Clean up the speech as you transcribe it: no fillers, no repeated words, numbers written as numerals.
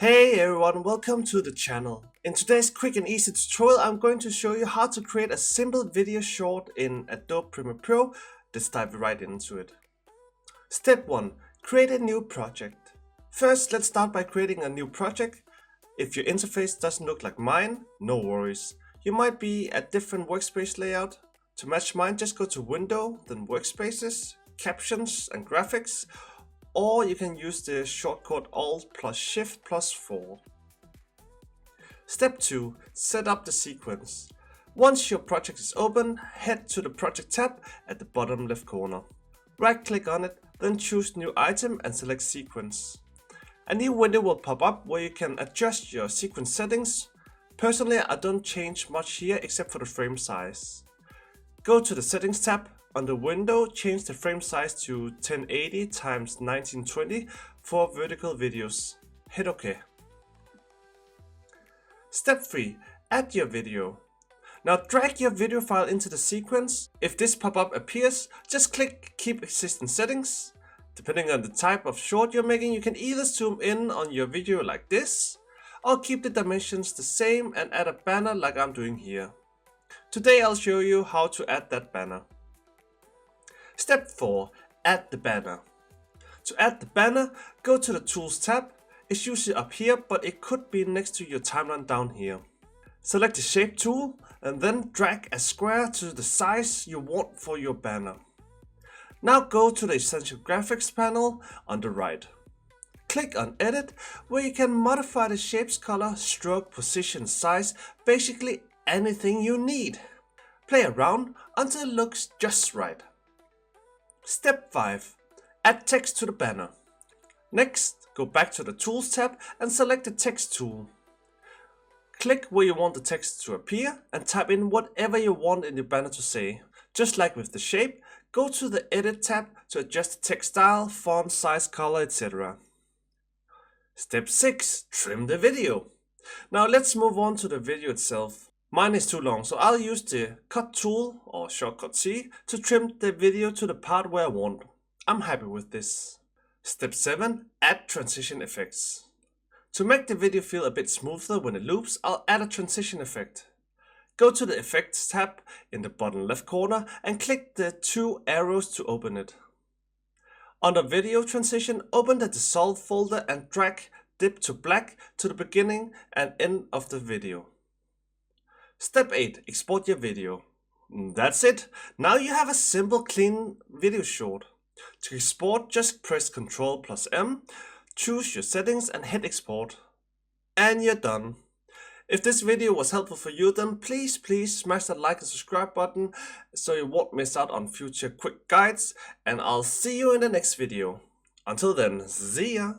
Hey everyone, welcome to the channel. In today's quick and easy tutorial, I'm going to show you how to create a simple video short in Adobe Premiere Pro. Let's dive right into it. Step 1. Create a new project. First, let's start by creating a new project. If your interface doesn't look like mine, no worries. You might be at different workspace layout. To match mine, just go to Window, then Workspaces, Captions and Graphics, or you can use the shortcut Alt plus Shift plus 4. Step 2. Set up the sequence. Once your project is open, head to the Project tab at the bottom left corner. Right click on it, then choose New Item and select Sequence. A new window will pop up where you can adjust your sequence settings. Personally, I don't change much here except for the frame size. Go to the Settings tab. On the window, change the frame size to 1080 x 1920 for vertical videos. Hit OK. Step 3. Add your video. Now drag your video file into the sequence. If this pop-up appears, just click Keep Existing Settings. Depending on the type of short you're making, you can either zoom in on your video like this, or keep the dimensions the same and add a banner like I'm doing here. Today I'll show you how to add that banner. Step 4. Add the banner. To add the banner, go to the Tools tab. It's usually up here, but it could be next to your timeline down here. Select the Shape tool and then drag a square to the size you want for your banner. Now go to the Essential Graphics panel on the right. Click on Edit, where you can modify the shape's color, stroke, position, size, basically anything you need. Play around until it looks just right. Step 5. Add text to the banner. Next, go back to the Tools tab and select the Text tool. Click where you want the text to appear and type in whatever you want in the banner to say. Just like with the shape, go to the Edit tab to adjust the text style, font, size, color, etc. Step 6. Trim the video. Now let's move on to the video itself. Mine is too long, so I'll use the Cut tool or shortcut C to trim the video to the part where I want. I'm happy with this. Step 7. Add transition effects. To make the video feel a bit smoother when it loops, I'll add a transition effect. Go to the Effects tab in the bottom left corner and click the 2 arrows to open it. Under Video Transition, open the Dissolve folder and drag Dip to Black to the beginning and end of the video. Step 8. Export your video. That's it. Now you have a simple, clean video short. To export, just press Ctrl plus M, choose your settings and hit export. And you're done. If this video was helpful for you, then please smash that like and subscribe button so you won't miss out on future quick guides, and I'll see you in the next video. Until then, see ya!